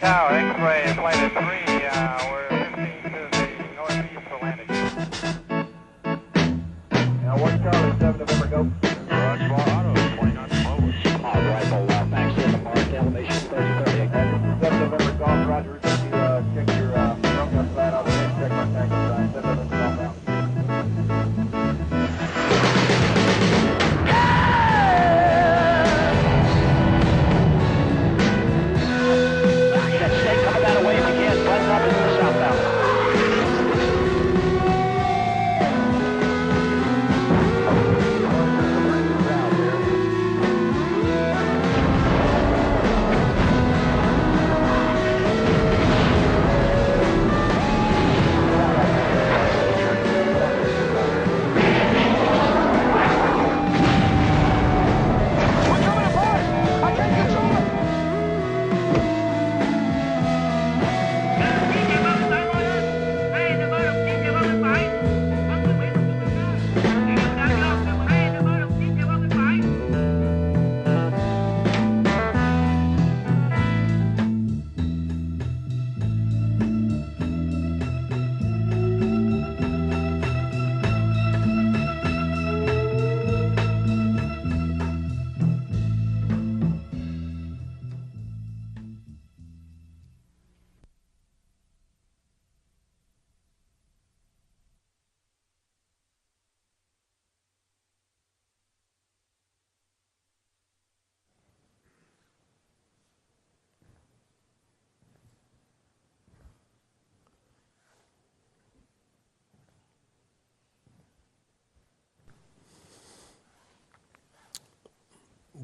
Cow, X-ray, flight at 3, we're 15 to the northeast for landing. Now 1 Charlie, 7 November, go. Roger, auto, 29 forward. Rifle, max in the mark, elevation 30. 7 November, golf, Roger, check your front gun side, I'll check my tank side, 7 November, golf out.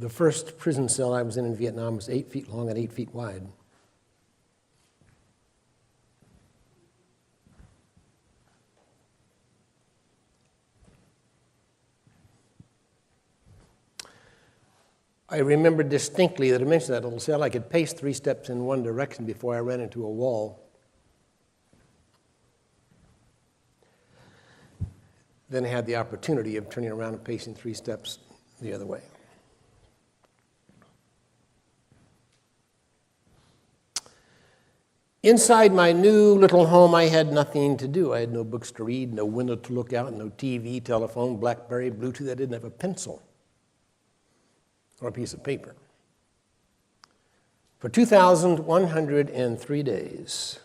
The first prison cell I was in Vietnam was 8 feet long and 8 feet wide. I remember distinctly the dimension of that little cell. I could pace 3 steps in one direction before I ran into a wall. Then I had the opportunity of turning around and pacing 3 steps the other way. Inside my new little home, I had nothing to do. I had no books to read, no window to look out, no TV, telephone, BlackBerry, Bluetooth. I didn't have a pencil or a piece of paper. For 2,103 days,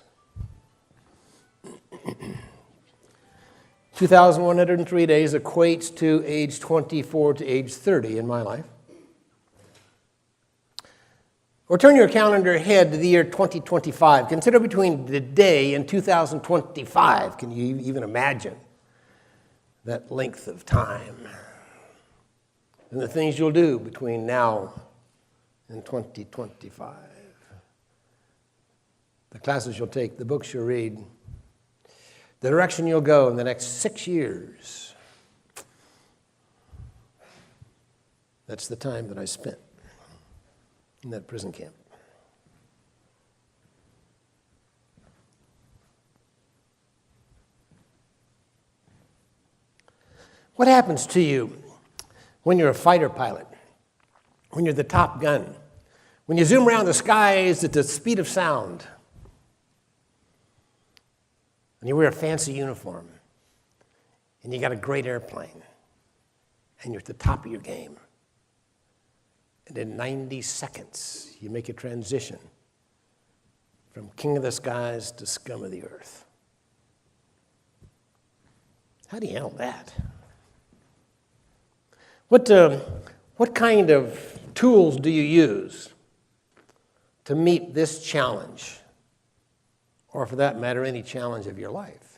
2,103 days equates to age 24 to age 30 in my life. Or turn your calendar ahead to the year 2025. Consider between today and 2025. Can you even imagine that length of time? And the things you'll do between now and 2025. The classes you'll take, the books you'll read, the direction you'll go in the next 6 years. That's the time that I spent in that prison camp. What happens to you when you're a fighter pilot, when you're the Top Gun, when you zoom around the skies at the speed of sound, and you wear a fancy uniform, and you got a great airplane, and you're at the top of your game? And in 90 seconds, you make a transition from king of the skies to scum of the earth. How do you handle that? What kind of tools do you use to meet this challenge, or for that matter, any challenge of your life?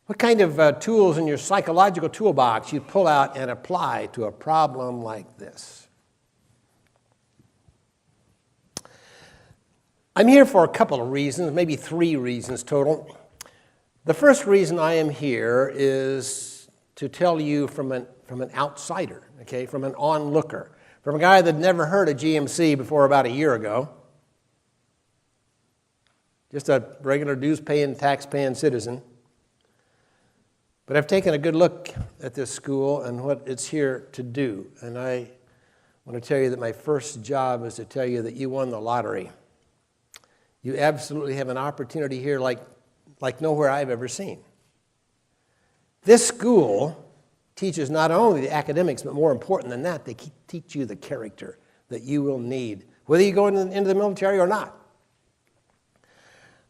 What kind of tools in your psychological toolbox you pull out and apply to a problem like this? I'm here for a couple of reasons, maybe 3 reasons total. The first reason I am here is to tell you from an outsider, okay, from an onlooker, from a guy that never heard of GMC before about a year ago, just a regular dues-paying, tax-paying citizen. But I've taken a good look at this school and what it's here to do. And I want to tell you that my first job is to tell you that you won the lottery. You absolutely have an opportunity here like nowhere I've ever seen. This school teaches not only the academics, but more important than that, they teach you the character that you will need, whether you go into the military or not.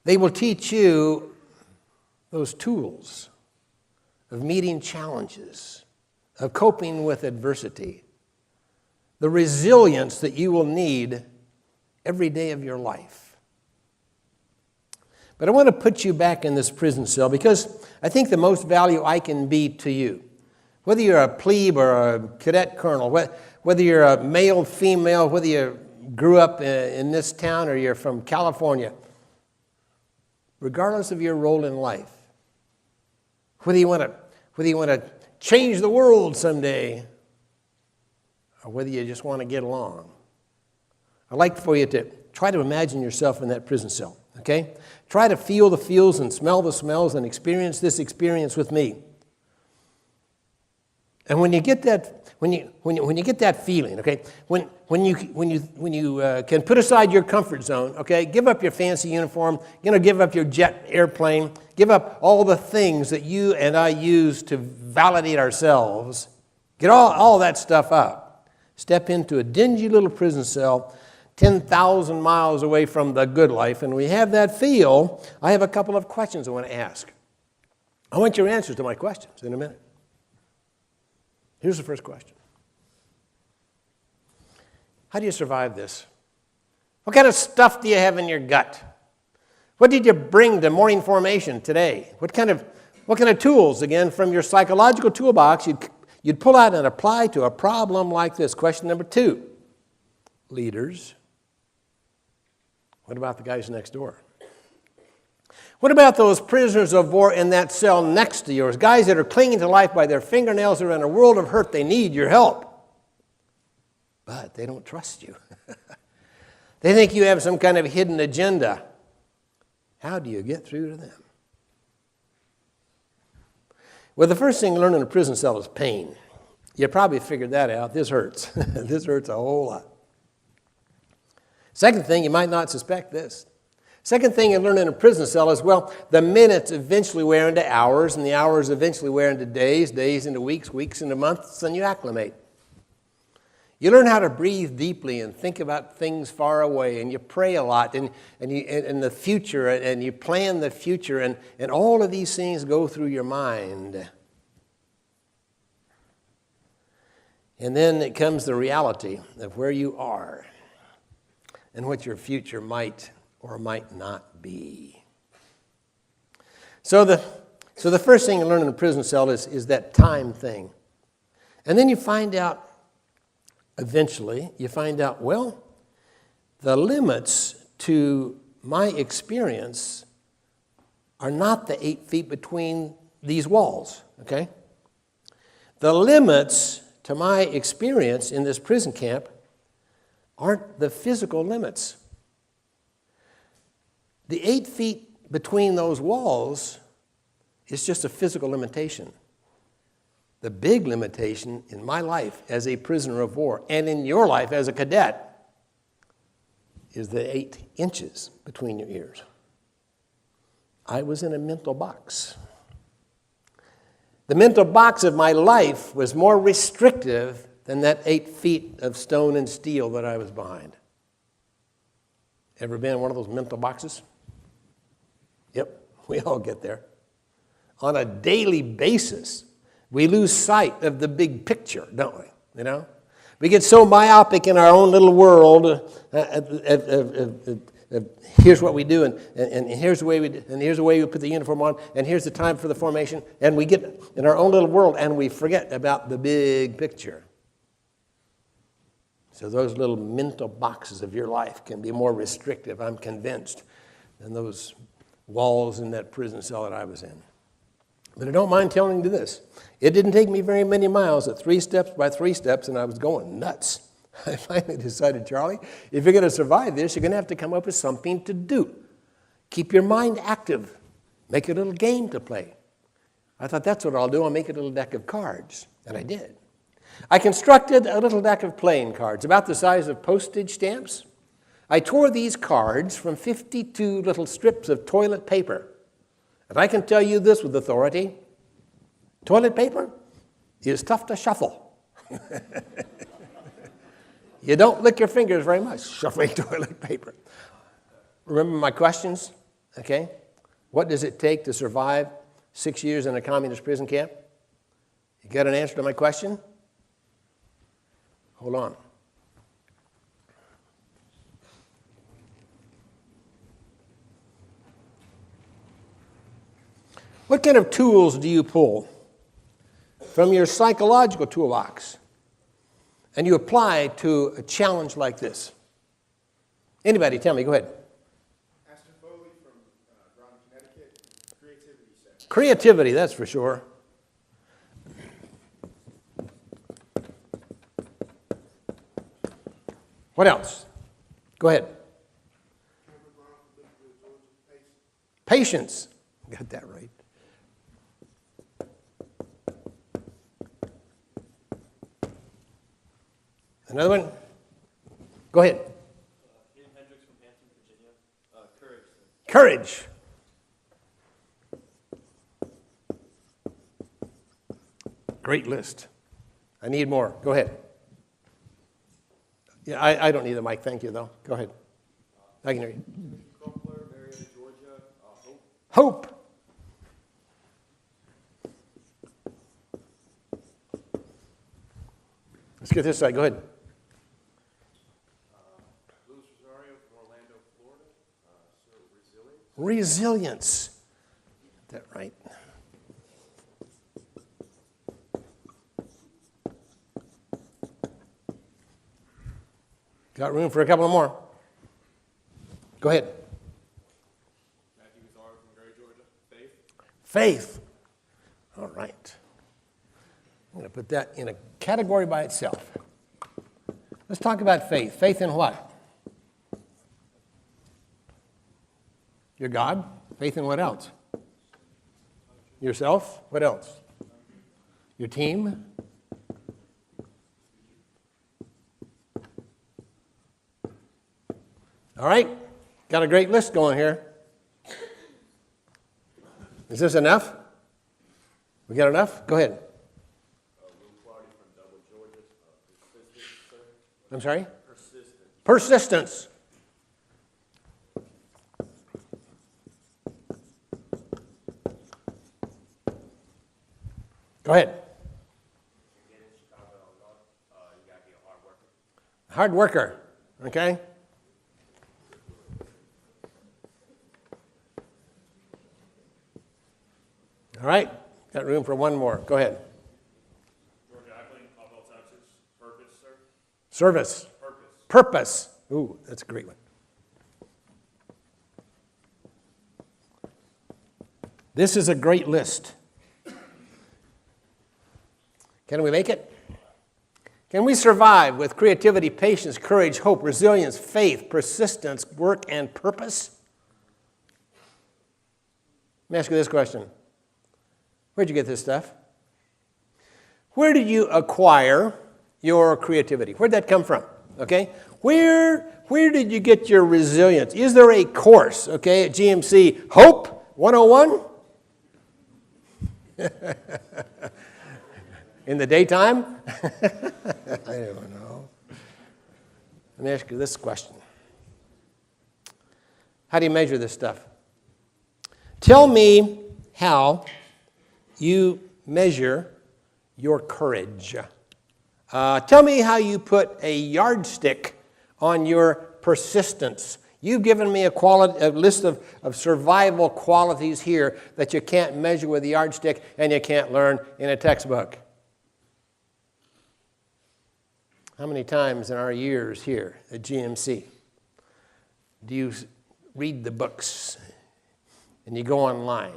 They will teach you those tools of meeting challenges, of coping with adversity, the resilience that you will need every day of your life. But I want to put you back in this prison cell because I think the most value I can be to you, whether you're a plebe or a cadet colonel, whether you're a male, female, whether you grew up in this town or you're from California, regardless of your role in life, whether you want to change the world someday or whether you just want to get along, I'd like for you to try to imagine yourself in that prison cell, okay? Try to feel the feels and smell the smells and experience this experience with me. And when you get that, when you get that feeling, okay, when you can put aside your comfort zone, okay, give up your fancy uniform, give up your jet airplane, give up all the things that you and I use to validate ourselves, get all that stuff up. Step into a dingy little prison cell 10,000 miles away from the good life, and we have that feel. I have a couple of questions I want to ask. I want your answers to my questions in a minute. Here's the first question. How do you survive this? What kind of stuff do you have in your gut? What did you bring to morning formation today? What kind of tools, again, from your psychological toolbox you'd pull out and apply to a problem like this? Question number 2. Leaders. What about the guys next door? What about those prisoners of war in that cell next to yours? Guys that are clinging to life by their fingernails, are in a world of hurt. They need your help. But they don't trust you. They think you have some kind of hidden agenda. How do you get through to them? Well, the first thing you learn in a prison cell is pain. You probably figured that out. This hurts. This hurts a whole lot. Second thing, you might not suspect this. Second thing you learn in a prison cell is, well, the minutes eventually wear into hours, and the hours eventually wear into days, days into weeks, weeks into months, and you acclimate. You learn how to breathe deeply and think about things far away, and you pray a lot, and the future, and you plan the future, and all of these things go through your mind. And then it comes the reality of where you are and what your future might or might not be. So the first thing you learn in a prison cell is that time thing. And then you find out, eventually, well, the limits to my experience are not the 8 feet between these walls, okay? The limits to my experience in this prison camp aren't the physical limits. The 8 feet between those walls is just a physical limitation. The big limitation in my life as a prisoner of war and in your life as a cadet is the 8 inches between your ears. I was in a mental box. The mental box of my life was more restrictive than that 8 feet of stone and steel that I was behind. Ever been in one of those mental boxes? Yep, we all get there. On a daily basis, we lose sight of the big picture, don't we? You know? We get so myopic in our own little world. Here's what we do, and here's the way we do, and here's the way we put the uniform on, and here's the time for the formation, and we get in our own little world, and we forget about the big picture. So those little mental boxes of your life can be more restrictive, I'm convinced, than those walls in that prison cell that I was in. But I don't mind telling you this. It didn't take me very many miles at 3 steps by 3 steps, and I was going nuts. I finally decided, Charlie, if you're going to survive this, you're going to have to come up with something to do. Keep your mind active. Make a little game to play. I thought, that's what I'll do. I'll make a little deck of cards. And I did. I constructed a little deck of playing cards, about the size of postage stamps. I tore these cards from 52 little strips of toilet paper. And I can tell you this with authority, toilet paper is tough to shuffle. You don't lick your fingers very much shuffling toilet paper. Remember my questions? Okay. What does it take to survive 6 years in a communist prison camp? You got an answer to my question? Hold on. What kind of tools do you pull from your psychological toolbox and you apply to a challenge like this? Anybody, tell me, go ahead. Astor Foley from Groton, Connecticut, creativity section. Creativity, that's for sure. What else? Go ahead. Patience. Got that right. Another one? Go ahead. Courage. Great list. I need more. Go ahead. Yeah, I don't need a mic. Thank you, though. Go ahead. I can hear you. Georgia, Hope. Hope. Let's get this side. Go ahead. Louis Rosario from Orlando, Florida. Resilience. Resilience. Is that right? Got room for a couple more. Go ahead. Matthew Guzzaro from Gary, Georgia. Faith. Faith. All right. I'm going to put that in a category by itself. Let's talk about faith. Faith in what? Your God. Faith in what else? Yourself. What else? Your team. All right. Got a great list going here. Is this enough? We got enough? Go ahead. I'm sorry? Persistence. Go ahead. Hard worker. Okay? All right. Got room for one more. Go ahead. Purpose, sir. Service. Purpose. Purpose. Ooh, that's a great one. This is a great list. Can we make it? Can we survive with creativity, patience, courage, hope, resilience, faith, persistence, work, and purpose? Let me ask you this question. Where'd you get this stuff? Where did you acquire your creativity? Where'd that come from? Okay? Where did you get your resilience? Is there a course, okay, at GMC, Hope 101? In the daytime? I don't know. Let me ask you this question. How do you measure this stuff? Tell me how you measure your courage. Tell me how you put a yardstick on your persistence. You've given me a list of survival qualities here that you can't measure with a yardstick and you can't learn in a textbook. How many times in our years here at GMC do you read the books and you go online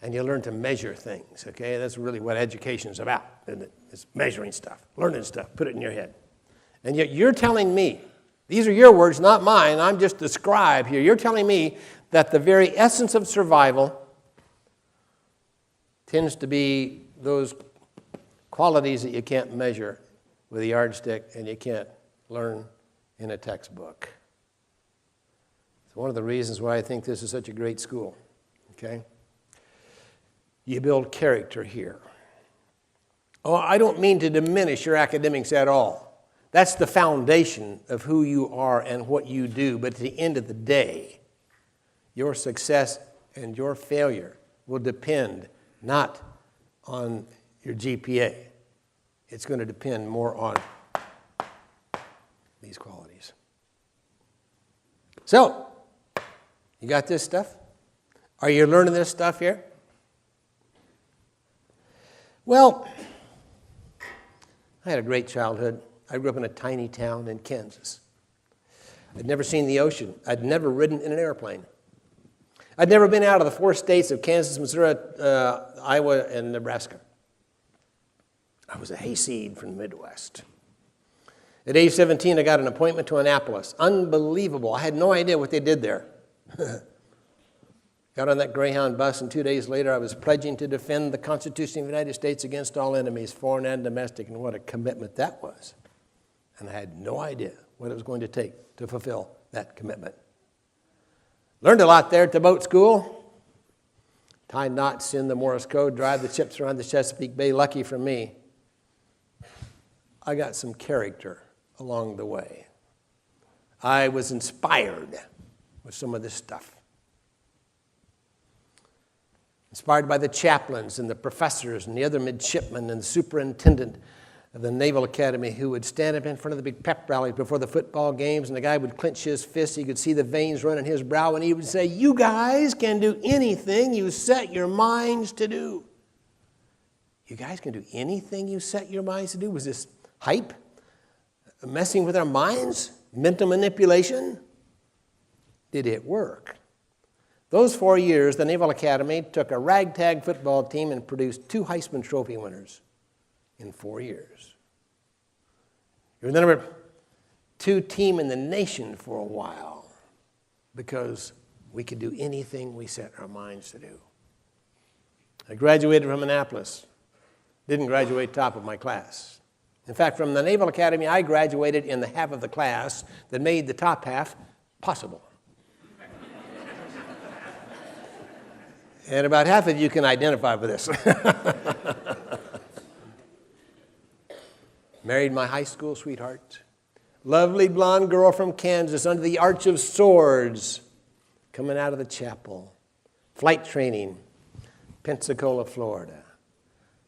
and you learn to measure things, okay? That's really what education is about, isn't it? It's measuring stuff, learning stuff, put it in your head. And yet you're telling me, these are your words, not mine, I'm just the scribe here. You're telling me that the very essence of survival tends to be those qualities that you can't measure with a yardstick and you can't learn in a textbook. It's one of the reasons why I think this is such a great school, okay? You build character here. Oh, I don't mean to diminish your academics at all. That's the foundation of who you are and what you do. But at the end of the day, your success and your failure will depend not on your GPA. It's going to depend more on these qualities. So, you got this stuff? Are you learning this stuff here? Well, I had a great childhood. I grew up in a tiny town in Kansas. I'd never seen the ocean. I'd never ridden in an airplane. I'd never been out of the 4 states of Kansas, Missouri, Iowa, and Nebraska. I was a hayseed from the Midwest. At age 17, I got an appointment to Annapolis. Unbelievable. I had no idea what they did there. Got on that Greyhound bus, and 2 days later, I was pledging to defend the Constitution of the United States against all enemies, foreign and domestic, and what a commitment that was. And I had no idea what it was going to take to fulfill that commitment. Learned a lot there at the boat school. Tie knots in the Morse code, drive the ships around the Chesapeake Bay. Lucky for me, I got some character along the way. I was inspired with some of this stuff. Inspired by the chaplains and the professors and the other midshipmen and the superintendent of the Naval Academy who would stand up in front of the big pep rallies before the football games, and the guy would clench his fist. You could see the veins running his brow, and he would say, "You guys can do anything you set your minds to do." You guys can do anything you set your minds to do? Was this hype? Messing with our minds? Mental manipulation? Did it work? Those 4 years, the Naval Academy took a ragtag football team and produced 2 Heisman Trophy winners in 4 years. It was the number 2 team in the nation for a while because we could do anything we set our minds to do. I graduated from Annapolis. Didn't graduate top of my class. In fact, from the Naval Academy, I graduated in the half of the class that made the top half possible. And about half of you can identify with this. Married my high school sweetheart. Lovely blonde girl from Kansas under the Arch of Swords, coming out of the chapel. Flight training, Pensacola, Florida.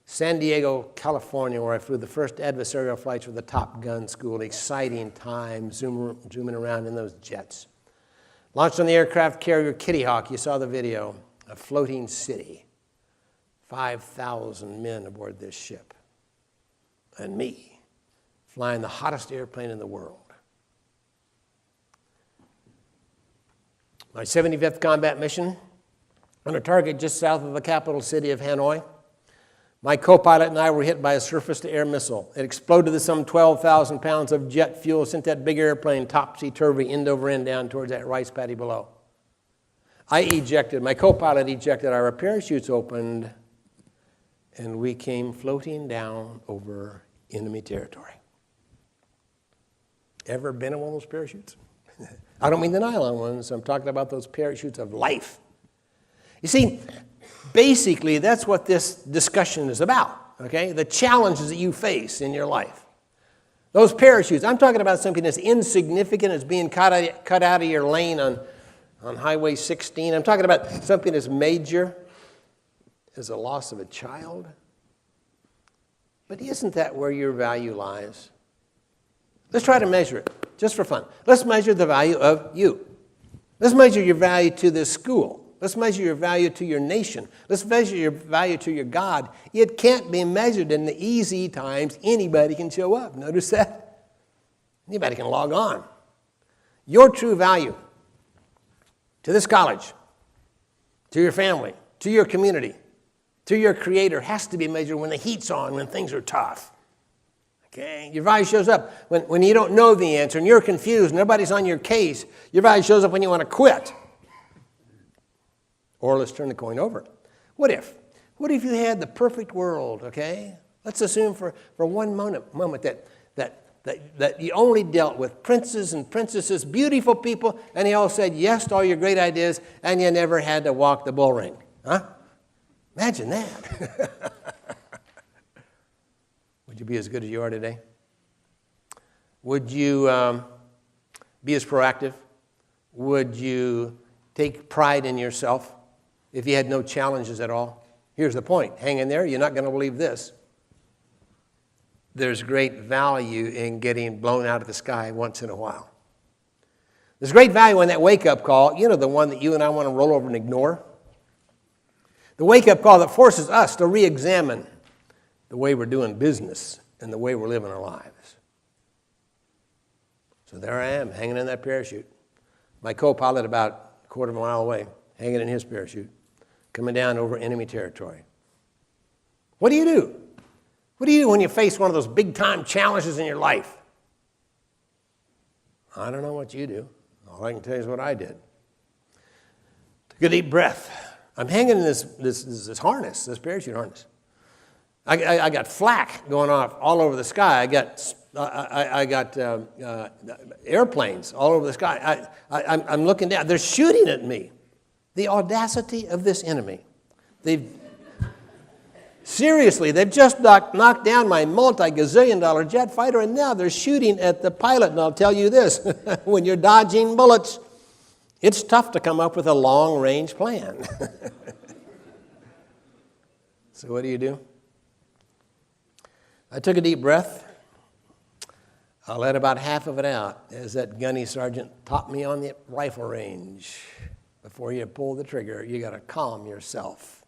San Diego, California, where I flew the first adversarial flights for the Top Gun school. Exciting time, zooming around in those jets. Launched on the aircraft carrier Kitty Hawk. You saw the video. A floating city. 5,000 men aboard this ship. And me, flying the hottest airplane in the world. My 75th combat mission on a target just south of the capital city of Hanoi. My co-pilot and I were hit by a surface-to-air missile. It exploded with some 12,000 pounds of jet fuel, sent that big airplane topsy-turvy, end over end down towards that rice paddy below. My co-pilot ejected, our parachutes opened, and we came floating down over enemy territory. Ever been in one of those parachutes? I don't mean the nylon ones. I'm talking about those parachutes of life. You see, basically, that's what this discussion is about, okay? The challenges that you face in your life. Those parachutes, I'm talking about something that's insignificant, as being cut out of your lane on Highway 16. I'm talking about something as major as the loss of a child. But isn't that where your value lies? Let's try to measure it, just for fun. Let's measure the value of you. Let's measure your value to this school. Let's measure your value to your nation. Let's measure your value to your God. It can't be measured in the easy times. Anybody can show up. Notice that? Anybody can log on. Your true value to this college, to your family, to your community, to your Creator has to be measured when the heat's on, when things are tough. Okay? Your value shows up when you don't know the answer and you're confused and nobody's on your case. Your value shows up when you want to quit. Or let's turn the coin over. What if? What if you had the perfect world, okay? Let's assume for one moment that that you only dealt with princes and princesses, beautiful people, and they all said yes to all your great ideas, and you never had to walk the bull ring. Huh? Imagine that. Would you be as good as you are today? Would you be as proactive? Would you take pride in yourself if you had no challenges at all? Here's the point. Hang in there. You're not going to believe this. There's great value in getting blown out of the sky once in a while. There's great value in that wake-up call, you know, the one that you and I want to roll over and ignore. The wake-up call that forces us to re-examine the way we're doing business and the way we're living our lives. So there I am, hanging in that parachute. My co-pilot about a quarter of a mile away, hanging in his parachute, coming down over enemy territory. What do you do? What do you do when you face one of those big-time challenges in your life? I don't know what you do. All I can tell you is what I did. Took a deep breath. I'm hanging in this harness, this parachute harness. I got flak going off all over the sky. I got airplanes all over the sky. I'm looking down. They're shooting at me. The audacity of this enemy. Seriously, they've just knocked down my multi-gazillion-dollar jet fighter, and now they're shooting at the pilot. And I'll tell you this, when you're dodging bullets, it's tough to come up with a long-range plan. So what do? I took a deep breath. I let about half of it out as that gunny sergeant taught me on the rifle range. Before you pull the trigger, you got to calm yourself.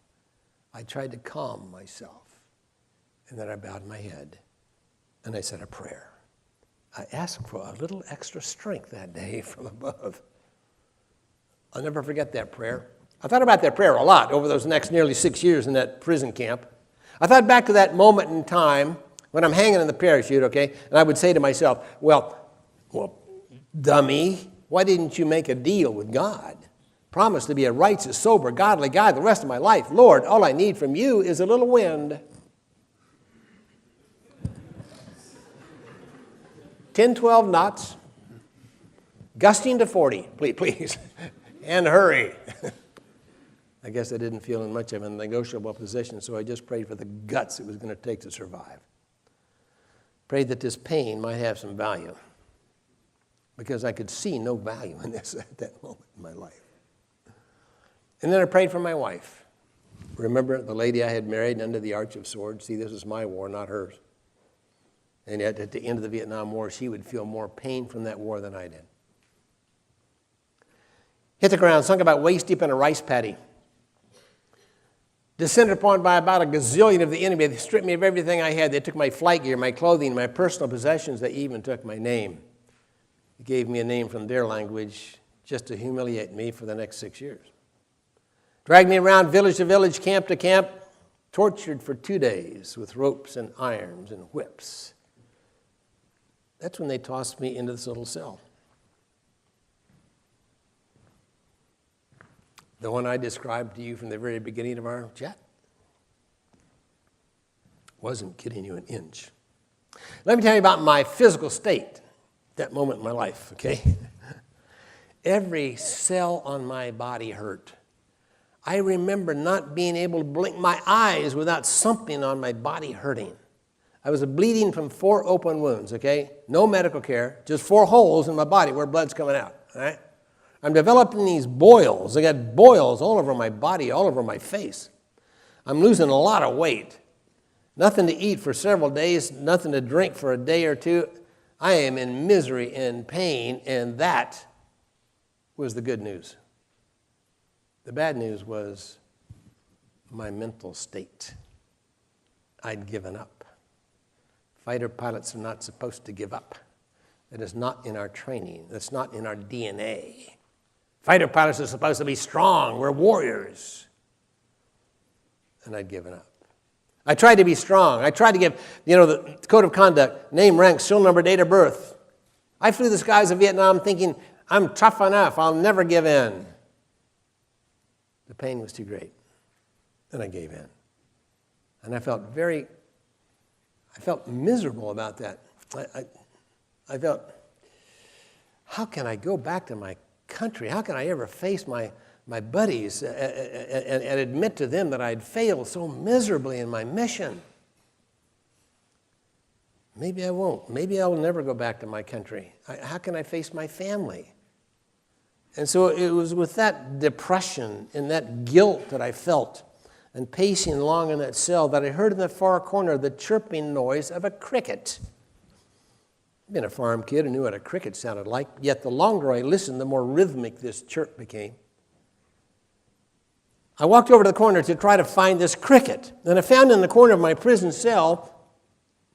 I tried to calm myself, and then I bowed my head, and I said a prayer. I asked for a little extra strength that day from above. I'll never forget that prayer. I thought about that prayer a lot over those next nearly 6 years in that prison camp. I thought back to that moment in time when I'm hanging in the parachute, okay, and I would say to myself, well, dummy, why didn't you make a deal with God? Promise to be a righteous, sober, godly guy the rest of my life. Lord, all I need from you is a little wind. 10, 12 knots, gusting to 40, please, and hurry. I guess I didn't feel in much of a negotiable position, so I just prayed for the guts it was going to take to survive. Prayed that this pain might have some value, because I could see no value in this at that moment in my life. And then I prayed for my wife. Remember the lady I had married under the Arch of Swords? See, this was my war, not hers. And yet at the end of the Vietnam War, she would feel more pain from that war than I did. Hit the ground, sunk about waist deep in a rice paddy. Descended upon by about a gazillion of the enemy. They stripped me of everything I had. They took my flight gear, my clothing, my personal possessions. They even took my name. They gave me a name from their language just to humiliate me for the next 6 years. Dragged me around village to village, camp to camp, tortured for 2 days with ropes and irons and whips. That's when they tossed me into this little cell. The one I described to you from the very beginning of our chat. Wasn't kidding you an inch. Let me tell you about my physical state, that moment in my life, okay? Every cell on my body hurt. I remember not being able to blink my eyes without something on my body hurting. I was bleeding from 4 open wounds, okay? No medical care, just 4 holes in my body where blood's coming out, all right? I'm developing these boils. I got boils all over my body, all over my face. I'm losing a lot of weight. Nothing to eat for several days, nothing to drink for a day or two. I am in misery and pain, and that was the good news. The bad news was my mental state. I'd given up. Fighter pilots are not supposed to give up. That is not in our training. That's not in our DNA. Fighter pilots are supposed to be strong. We're warriors. And I'd given up. I tried to be strong. I tried to give, the code of conduct, name, rank, serial number, date of birth. I flew the skies of Vietnam thinking, I'm tough enough. I'll never give in. The pain was too great. And I gave in. And I felt miserable about that. I felt, how can I go back to my country? How can I ever face my buddies and admit to them that I'd failed so miserably in my mission? Maybe I won't. Maybe I'll never go back to my country. How can I face my family? And so it was with that depression and that guilt that I felt and pacing along in that cell that I heard in the far corner the chirping noise of a cricket. I'd been a farm kid and knew what a cricket sounded like, yet the longer I listened, the more rhythmic this chirp became. I walked over to the corner to try to find this cricket, and I found in the corner of my prison cell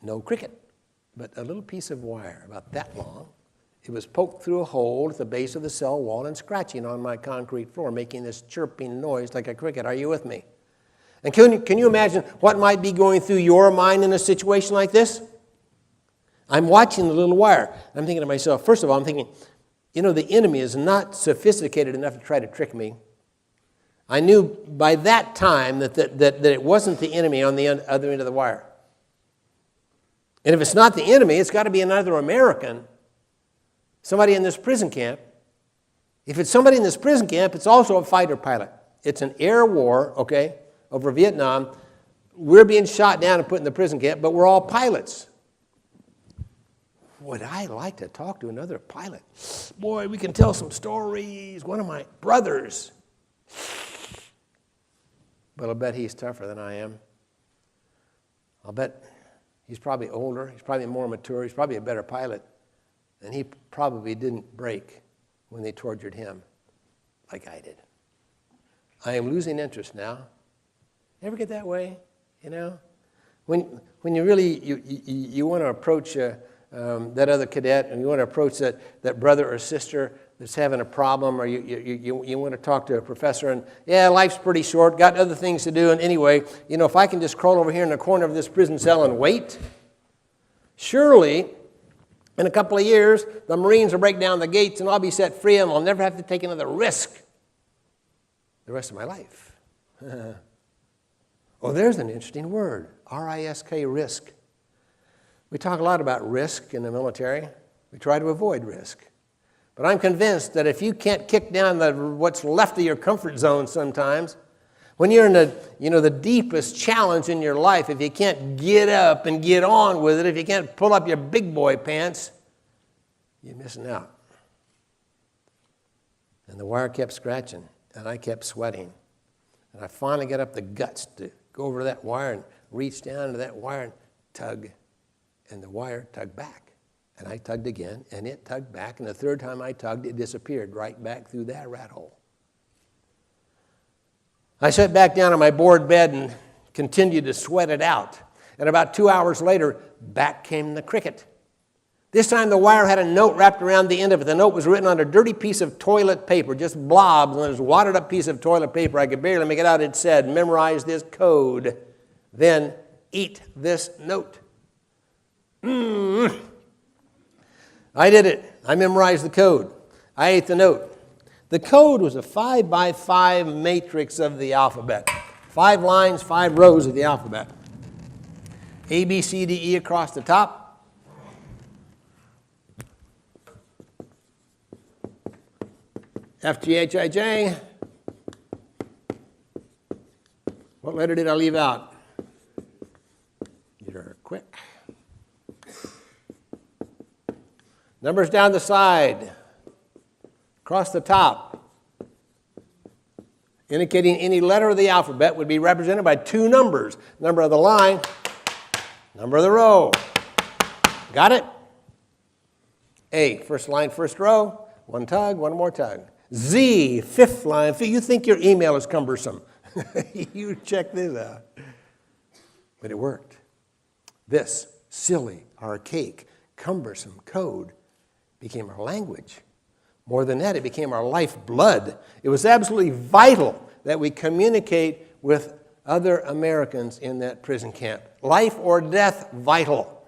no cricket, but a little piece of wire about that long. It was poked through a hole at the base of the cell wall and scratching on my concrete floor, making this chirping noise like a cricket. Are you with me? And can you imagine what might be going through your mind in a situation like this? I'm watching the little wire. I'm thinking to myself, first of all, I'm thinking, the enemy is not sophisticated enough to try to trick me. I knew by that time that it wasn't the enemy on the other end of the wire. And if it's not the enemy, it's got to be another American, somebody in this prison camp. If it's somebody in this prison camp, it's also a fighter pilot. It's an air war, okay, over Vietnam. We're being shot down and put in the prison camp, but we're all pilots. Would I like to talk to another pilot? Boy, we can tell some stories. One of my brothers. But I'll bet he's tougher than I am. I'll bet he's probably older. He's probably more mature. He's probably a better pilot. And he probably didn't break when they tortured him like I did. I am losing interest now. Ever get that way? When you really you want to approach that other cadet, and you want to approach that brother or sister that's having a problem, or you want to talk to a professor, and life's pretty short, got other things to do, and anyway, if I can just crawl over here in the corner of this prison cell and wait, surely in a couple of years the Marines will break down the gates and I'll be set free and I'll never have to take another risk the rest of my life. Oh, there's an interesting word, R-I-S-K, risk. We talk a lot about risk in the military. We try to avoid risk. But I'm convinced that if you can't kick down what's left of your comfort zone sometimes, when you're in the deepest challenge in your life, if you can't get up and get on with it, if you can't pull up your big boy pants, you're missing out. And the wire kept scratching, and I kept sweating. And I finally got up the guts to go over to that wire and reach down to that wire and tug. And the wire tugged back. And I tugged again, and it tugged back. And the third time I tugged, it disappeared right back through that rat hole. I sat back down on my board bed and continued to sweat it out. And about 2 hours later, back came the cricket. This time the wire had a note wrapped around the end of it. The note was written on a dirty piece of toilet paper, just blobs on this wadded up piece of toilet paper. I could barely make it out. It said, memorize this code, then eat this note. I did it. I memorized the code. I ate the note. The code was a 5x5 matrix of the alphabet. 5 lines, 5 rows of the alphabet. A, B, C, D, E across the top. F, G, H, I, J. What letter did I leave out? You're quick. Numbers down the side, across the top, indicating any letter of the alphabet would be represented by 2 numbers. Number of the line, number of the row. Got it? A, first line, first row, 1 tug, 1 more tug. Z, 5th line. You think your email is cumbersome. You check this out. But it worked. This silly, archaic, cumbersome code became our language. More than that, it became our lifeblood. It was absolutely vital that we communicate with other Americans in that prison camp. Life or death, vital.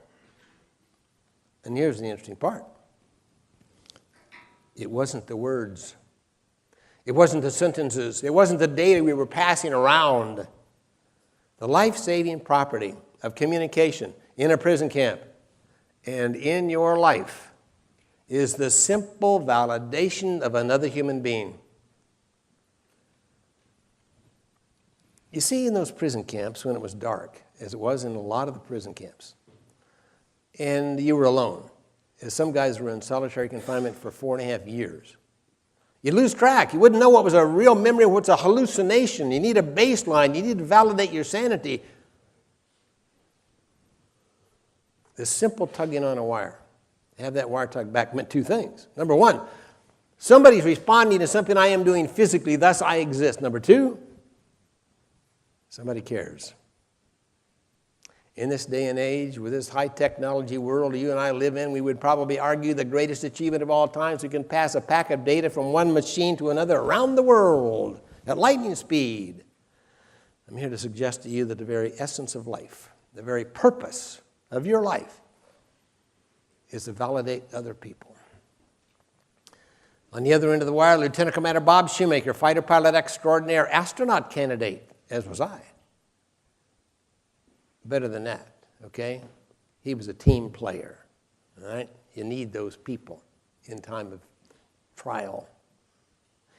And here's the interesting part. It wasn't the words. It wasn't the sentences. It wasn't the data we were passing around. The life-saving property of communication in a prison camp and in your life is the simple validation of another human being. You see, in those prison camps, when it was dark, as it was in a lot of the prison camps, and you were alone, as some guys were in solitary confinement for 4.5 years, you'd lose track. You wouldn't know what was a real memory, what's a hallucination. You need a baseline. You need to validate your sanity. This simple tugging on a wire, have that wire tugged back, meant two things. Number one, somebody's responding to something I am doing physically, thus I exist. Number two, somebody cares. In this day and age, with this high technology world you and I live in, we would probably argue the greatest achievement of all time is we can pass a pack of data from one machine to another around the world at lightning speed. I'm here to suggest to you that the very essence of life, the very purpose of your life is to validate other people. On the other end of the wire, Lieutenant Commander Bob Shoemaker, fighter pilot extraordinaire, astronaut candidate, as was I. Better than that, okay? He was a team player, all right? You need those people in time of trial.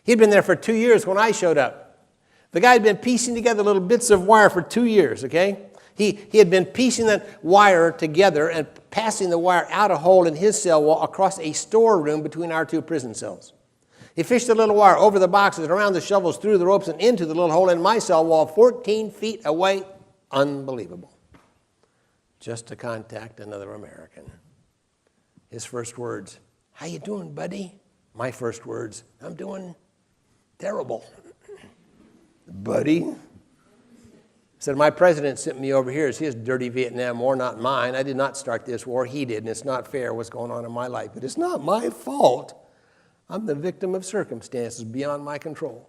He'd been there for 2 years when I showed up. The guy had been piecing together little bits of wire for 2 years, okay? He had been piecing that wire together and passing the wire out a hole in his cell wall across a storeroom between our two prison cells. He fished the little wire over the boxes, around the shovels, through the ropes, and into the little hole in my cell wall 14 feet away. Unbelievable. Just to contact another American. His first words, "How you doing, buddy?" My first words, "I'm doing terrible." "Buddy?" Said, "My president sent me over here. It's his dirty Vietnam War, not mine. I did not start this war. He did, and it's not fair what's going on in my life. But it's not my fault. I'm the victim of circumstances beyond my control.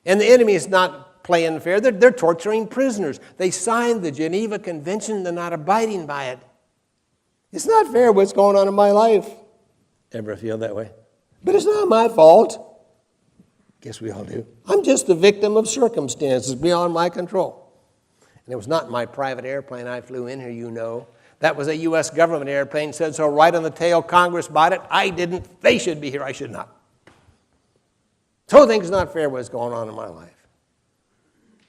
And the enemy is not playing fair. They're torturing prisoners. They signed the Geneva Convention. They're not abiding by it. It's not fair what's going on in my life." Ever feel that way? "But it's not my fault." Guess we all do. "I'm just the victim of circumstances beyond my control." And it was not my private airplane I flew in here, you know. That was a U.S. government airplane. Said so right on the tail. Congress bought it. I didn't. They should be here. I should not. So things not fair what's going on in my life.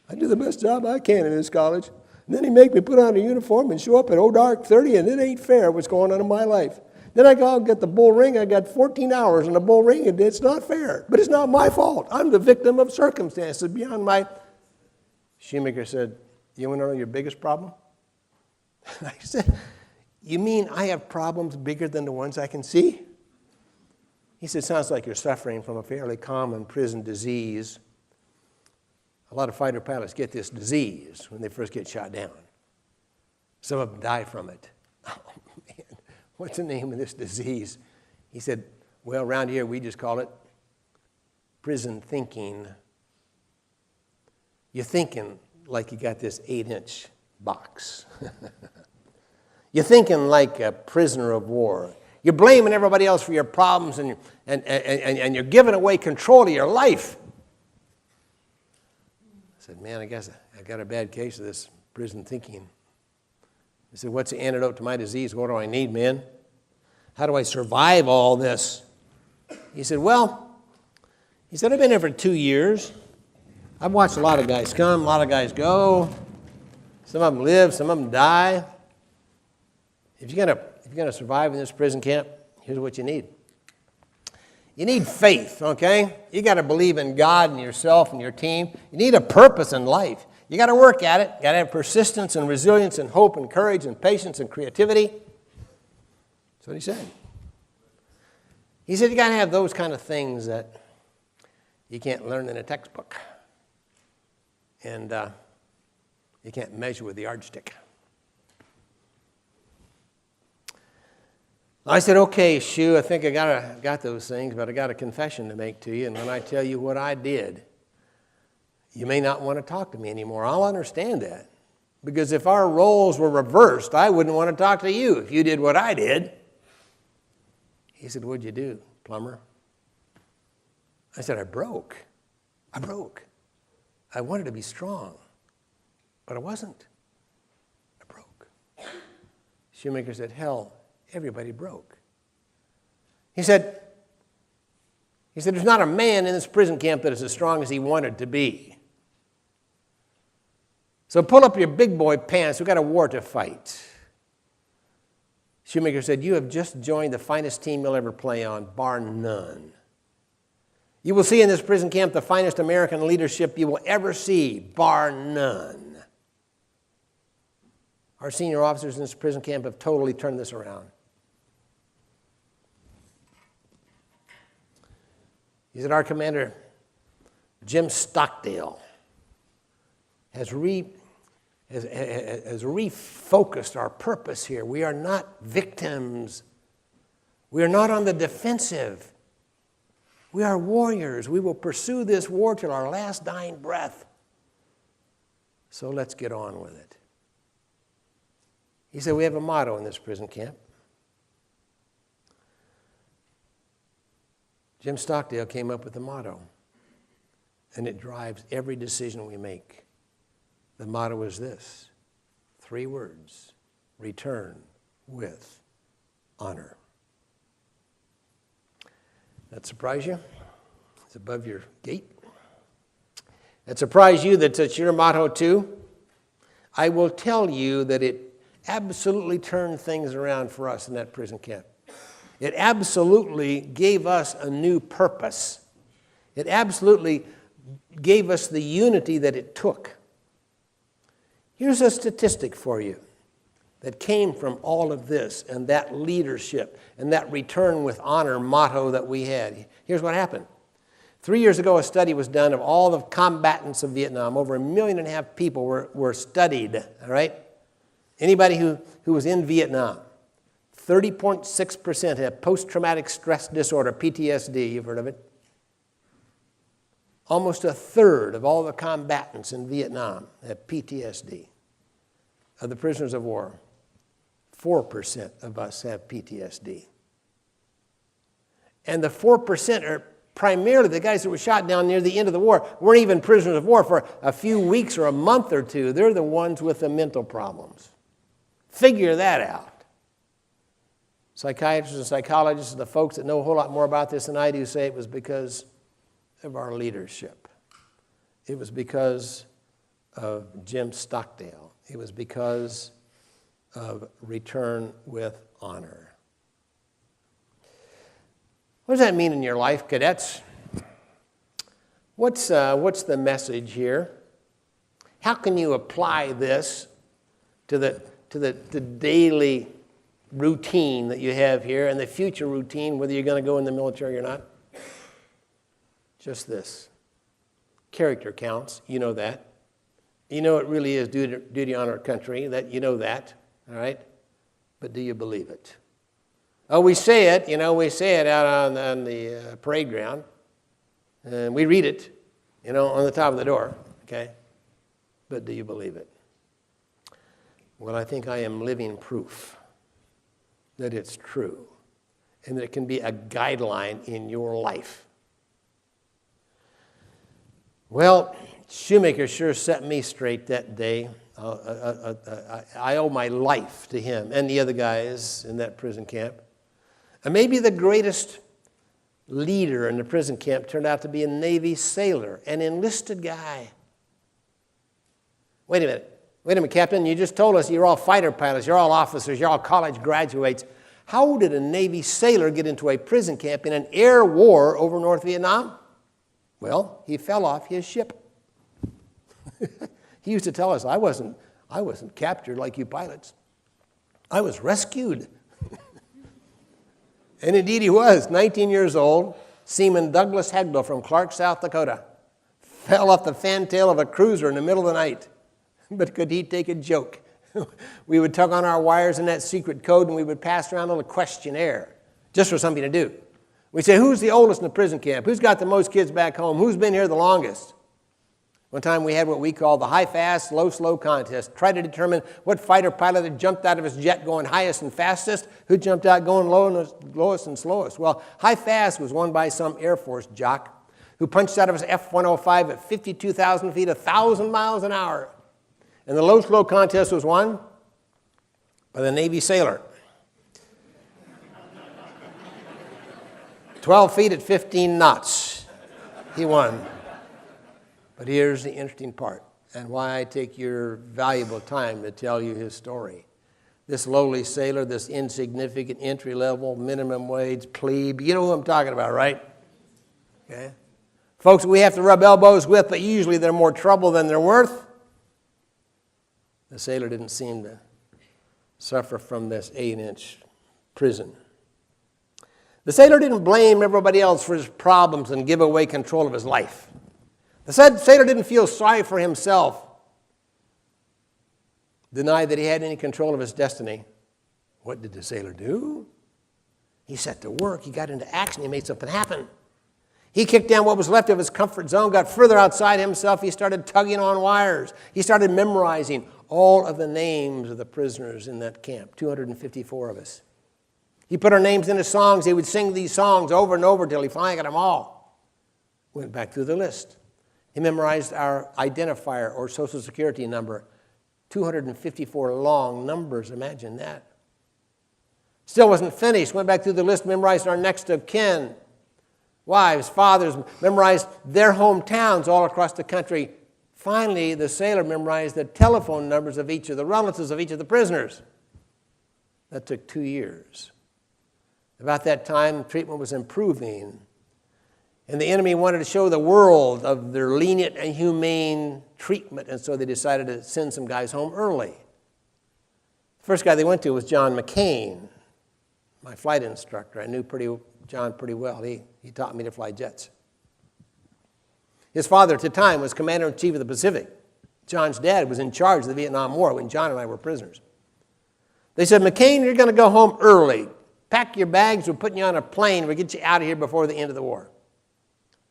I do the best job I can in this college. And then he make me put on a uniform and show up at dark 30, and it ain't fair what's going on in my life. Then I go out and get the bull ring. I got 14 hours in the bull ring, and it's not fair. But it's not my fault. I'm the victim of circumstances beyond my... Shoemaker said, "You want to know your biggest problem?" I said, "You mean I have problems bigger than the ones I can see?" He said, "Sounds like you're suffering from a fairly common prison disease. A lot of fighter pilots get this disease when they first get shot down. Some of them die from it." "Oh, man, what's the name of this disease?" He said, "Well, around here we just call it prison thinking. You're thinking like you got this 8-inch box. You're thinking like a prisoner of war. You're blaming everybody else for your problems, and you're giving away control of your life." I said, "Man, I guess I got a bad case of this prison thinking." He said, "What's the antidote to my disease? What do I need, man? How do I survive all this?" He said, "I've been here for 2 years. I've watched a lot of guys come, a lot of guys go. Some of them live, some of them die. If you're gonna survive in this prison camp, here's what you need. You need faith, okay? You got to believe in God and yourself and your team. You need a purpose in life. You got to work at it. You got to have persistence and resilience and hope and courage and patience and creativity." That's what he said. He said you got to have those kind of things that you can't learn in a textbook. And you can't measure with the yardstick. I said, "Okay, Shoo, I think I got those things, but I got a confession to make to you. And when I tell you what I did, you may not want to talk to me anymore. I'll understand that. Because if our roles were reversed, I wouldn't want to talk to you if you did what I did." He said, "What'd you do, plumber?" I said, I broke. I wanted to be strong, but I wasn't. I broke." Shoemaker said, "Hell, everybody broke. He said, there's not a man in this prison camp that is as strong as he wanted to be. So pull up your big boy pants. We've got a war to fight. Shoemaker said, you have just joined the finest team you'll ever play on, bar none. You will see in this prison camp the finest American leadership you will ever see, bar none. Our senior officers in this prison camp have totally turned this around. He said, our commander, Jim Stockdale, has refocused our purpose here. We are not victims. We are not on the defensive. We are warriors. We will pursue this war till our last dying breath. So let's get on with it. He said, we have a motto in this prison camp. Jim Stockdale came up with the motto, and it drives every decision we make. The motto is this, 3 words, return with honor. That surprise you? It's above your gate. That surprise you that it's your motto too? I will tell you that it absolutely turned things around for us in that prison camp. It absolutely gave us a new purpose. It absolutely gave us the unity that it took. Here's a statistic for you that came from all of this and that leadership and that return with honor motto that we had. Here's what happened. 3 years ago, a study was done of all the combatants of Vietnam. Over 1.5 million people were studied, all right? Anybody who was in Vietnam. 30.6% have post-traumatic stress disorder, PTSD. You've heard of it? Almost 1/3 of all the combatants in Vietnam have PTSD. Of the prisoners of war, 4% of us have PTSD. And the 4% are primarily the guys that were shot down near the end of the war, weren't even prisoners of war for a few weeks or a month or two. They're the ones with the mental problems. Figure that out. Psychiatrists and psychologists and the folks that know a whole lot more about this than I do say it was because of our leadership. It was because of Jim Stockdale. It was because of return with honor. What does that mean in your life, cadets? What's the message here? How can you apply this to the daily routine that you have here and the future routine, whether you're going to go in the military or not? Just this. Character counts. You know that. You know it really is duty, honor, country. That you know that. All right? But do you believe it? Oh, we say it. We say it out on the parade ground. And we read it, on the top of the door. Okay? But do you believe it? Well, I think I am living proof that it's true and that it can be a guideline in your life. Well, Shoemaker sure set me straight that day. I owe my life to him and the other guys in that prison camp. And maybe the greatest leader in the prison camp turned out to be a Navy sailor, an enlisted guy. Wait a minute, Captain. You just told us you're all fighter pilots, you're all officers, you're all college graduates. How did a Navy sailor get into a prison camp in an air war over North Vietnam? Well, he fell off his ship. He used to tell us, I wasn't captured like you pilots. I was rescued. And indeed he was. 19 years old, Seaman Douglas Hegdell from Clark, South Dakota, fell off the fantail of a cruiser in the middle of the night. But could he take a joke? We would tug on our wires in that secret code and we would pass around a little questionnaire just for something to do. We'd say, who's the oldest in the prison camp? Who's got the most kids back home? Who's been here the longest? One time we had what we called the high-fast, low-slow contest. Try to determine what fighter pilot had jumped out of his jet going highest and fastest, who jumped out going lowest and slowest. Well, high-fast was won by some Air Force jock who punched out of his F-105 at 52,000 feet, 1,000 miles an hour. And the low-slow contest was won by the Navy sailor. 12 feet at 15 knots. He won. But here's the interesting part, and why I take your valuable time to tell you his story. This lowly sailor, this insignificant entry-level, minimum wage plebe, you know who I'm talking about, right? Okay. Folks we have to rub elbows with, but usually they're more trouble than they're worth. The sailor didn't seem to suffer from this 8-inch prison. The sailor didn't blame everybody else for his problems and give away control of his life. The sailor didn't feel sorry for himself, deny that he had any control of his destiny. What did the sailor do? He set to work. He got into action. He made something happen. He kicked down what was left of his comfort zone, got further outside himself. He started tugging on wires. He started memorizing all of the names of the prisoners in that camp, 254 of us. He put our names into songs. He would sing these songs over and over till he finally got them all. Went back through the list. He memorized our identifier or social security number, 254 long numbers, imagine that. Still wasn't finished. Went back through the list, memorized our next of kin, wives, fathers, memorized their hometowns all across the country. Finally, the sailor memorized the telephone numbers of each of the relatives of each of the prisoners. That took 2 years. About that time, treatment was improving, and the enemy wanted to show the world of their lenient and humane treatment, and so they decided to send some guys home early. The first guy they went to was John McCain, my flight instructor. I knew John pretty well. He taught me to fly jets. His father at the time was Commander-in-Chief of the Pacific. John's dad was in charge of the Vietnam War when John and I were prisoners. They said, McCain, you're going to go home early. Pack your bags. We're putting you on a plane. We'll get you out of here before the end of the war.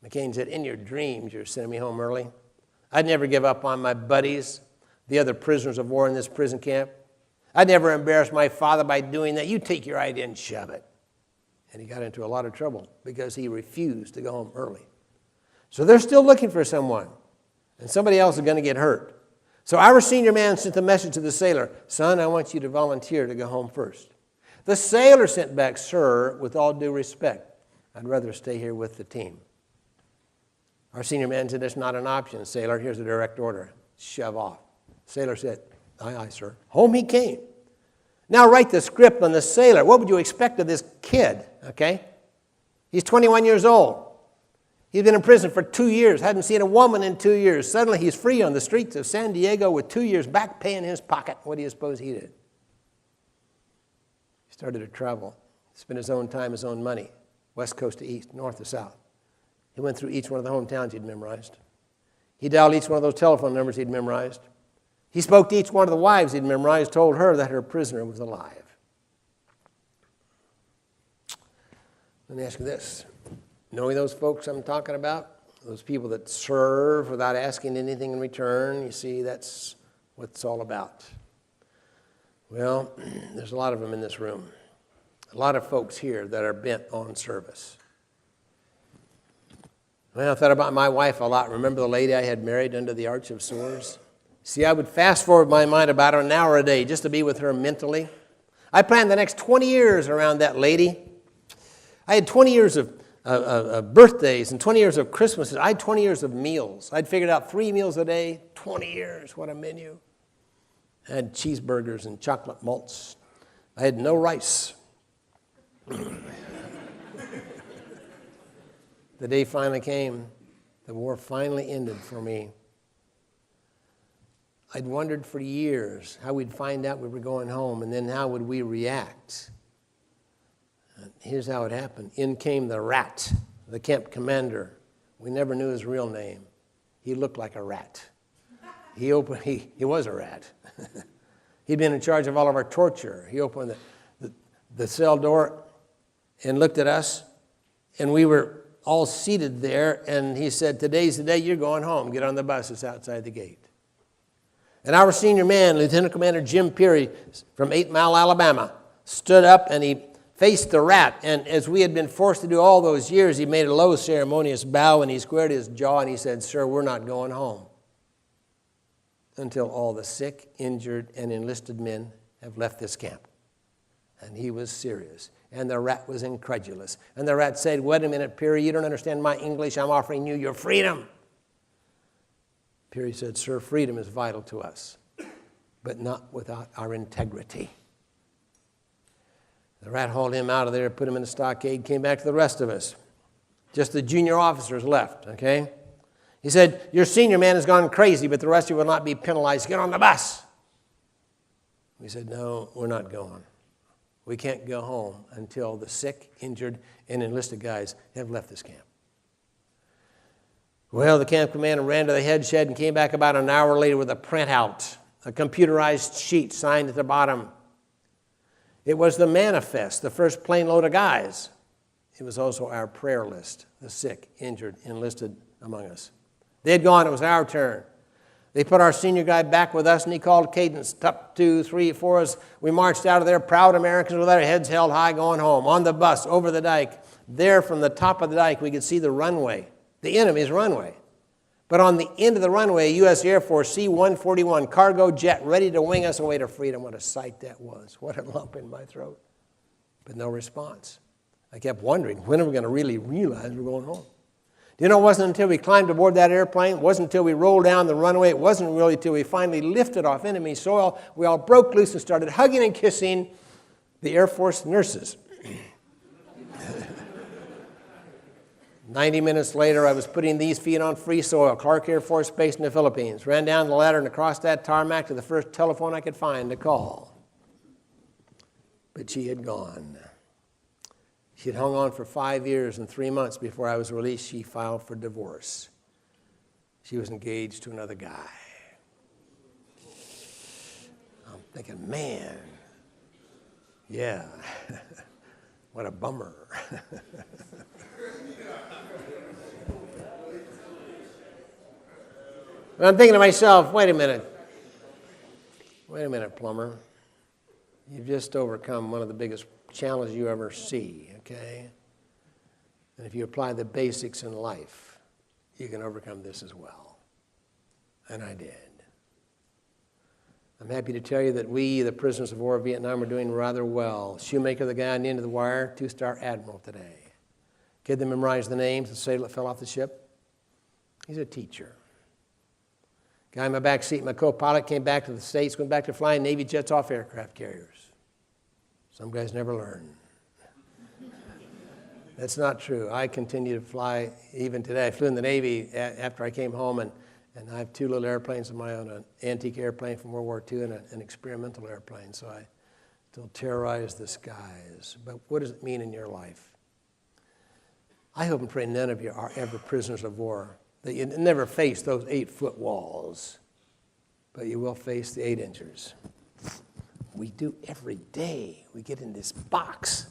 McCain said, in your dreams, you're sending me home early. I'd never give up on my buddies, the other prisoners of war in this prison camp. I'd never embarrass my father by doing that. You take your idea and shove it. And he got into a lot of trouble because he refused to go home early. So they're still looking for someone, and somebody else is going to get hurt. So our senior man sent a message to the sailor, son, I want you to volunteer to go home first. The sailor sent back, sir, with all due respect, I'd rather stay here with the team. Our senior man said, that's not an option, sailor. Here's a direct order. Shove off. Sailor said, aye, aye, sir. Home he came. Now write the script on the sailor. What would you expect of this kid, okay? He's 21 years old. He's been in prison for 2 years, hadn't seen a woman in 2 years. Suddenly he's free on the streets of San Diego with 2 years back pay in his pocket. What do you suppose he did? He started to travel, spent his own time, his own money, west coast to east, north to south. He went through each one of the hometowns he'd memorized. He dialed each one of those telephone numbers he'd memorized. He spoke to each one of the wives he'd memorized, told her that her prisoner was alive. Let me ask you this. Knowing those folks I'm talking about, those people that serve without asking anything in return, you see, that's what it's all about. Well, there's a lot of them in this room. A lot of folks here that are bent on service. Well, I thought about my wife a lot. Remember the lady I had married under the Arch of Sores? See, I would fast forward my mind about an hour a day just to be with her mentally. I planned the next 20 years around that lady. I had 20 years of birthdays and 20 years of Christmases. I had 20 years of meals. I'd figured out 3 meals a day, 20 years, what a menu. I had cheeseburgers and chocolate malts. I had no rice. The day finally came. The war finally ended for me. I'd wondered for years how we'd find out we were going home, and then how would we react. And here's how it happened. In came the rat, the camp commander. We never knew his real name. He looked like a rat. He was a rat. He'd been in charge of all of our torture. He opened the cell door and looked at us, and we were all seated there, and he said, today's the day you're going home. Get on the bus. It's outside the gate. And our senior man, Lieutenant Commander Jim Peary from 8 Mile, Alabama, stood up and he faced the rat. And as we had been forced to do all those years, he made a low ceremonious bow and he squared his jaw and he said, sir, we're not going home until all the sick, injured, and enlisted men have left this camp. And he was serious. And the rat was incredulous. And the rat said, wait a minute, Peary, you don't understand my English. I'm offering you your freedom. Peary said, sir, freedom is vital to us, but not without our integrity. The rat hauled him out of there, put him in the stockade, came back to the rest of us. Just the junior officers left, okay? He said, your senior man has gone crazy, but the rest of you will not be penalized. Get on the bus. We said, no, we're not going. We can't go home until the sick, injured, and enlisted guys have left this camp. Well, the camp commander ran to the head shed and came back about an hour later with a printout, a computerized sheet signed at the bottom. It was the manifest, the first plane load of guys. It was also our prayer list, the sick, injured, enlisted among us. They had gone, it was our turn. They put our senior guy back with us, and he called cadence, up, 2, 3, 4. As we marched out of there, proud Americans with our heads held high going home. On the bus, over the dike. There from the top of the dike, we could see the runway, the enemy's runway. But on the end of the runway, U.S. Air Force C-141 cargo jet ready to wing us away to freedom. What a sight that was. What a lump in my throat. But no response. I kept wondering, when are we going to really realize we're going home? You know, it wasn't until we climbed aboard that airplane, it wasn't until we rolled down the runway, it wasn't really until we finally lifted off enemy soil, we all broke loose and started hugging and kissing the Air Force nurses. 90 minutes later, I was putting these feet on free soil, Clark Air Force Base in the Philippines. Ran down the ladder and across that tarmac to the first telephone I could find to call. But she had gone. She had hung on for 5 years and 3 months before I was released. She filed for divorce. She was engaged to another guy. I'm thinking, man, yeah, what a bummer. But I'm thinking to myself, wait a minute, Plumber. You've just overcome one of the biggest challenges you ever see, okay? And if you apply the basics in life, you can overcome this as well. And I did. I'm happy to tell you that we, the prisoners of war of Vietnam, are doing rather well. Shoemaker, the guy on the end of the wire, 2-star admiral today. Kid that memorized the names of the sailor that fell off the ship, he's a teacher. Guy in my back seat, my co-pilot, came back to the States, went back to flying Navy jets off aircraft carriers. Some guys never learn. That's not true. I continue to fly even today. I flew in the Navy after I came home, and I have 2 little airplanes of my own, an antique airplane from World War II and an experimental airplane, so I still terrorize the skies. But what does it mean in your life? I hope and pray none of you are ever prisoners of war, that you never face those 8-foot walls, but you will face the 8-inchers. We do every day. We get in this box.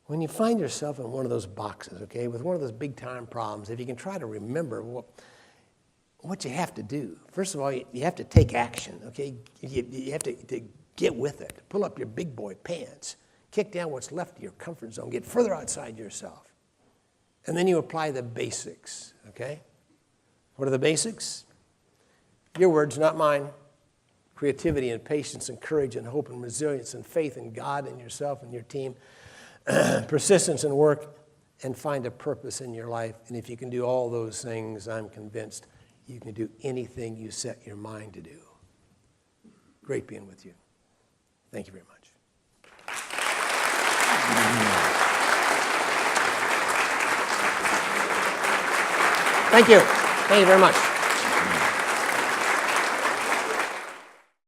When you find yourself in one of those boxes, okay, with one of those big-time problems, if you can try to remember what you have to do. First of all, you have to take action, okay? You have to get with it. Pull up your big boy pants. Kick down what's left of your comfort zone. Get further outside yourself. And then you apply the basics, okay? What are the basics? Your words, not mine. Creativity and patience and courage and hope and resilience and faith in God and yourself and your team. Persistence and work, and find a purpose in your life. And if you can do all those things, I'm convinced you can do anything you set your mind to do. Great being with you. Thank you very much. Thank you. Thank you very much.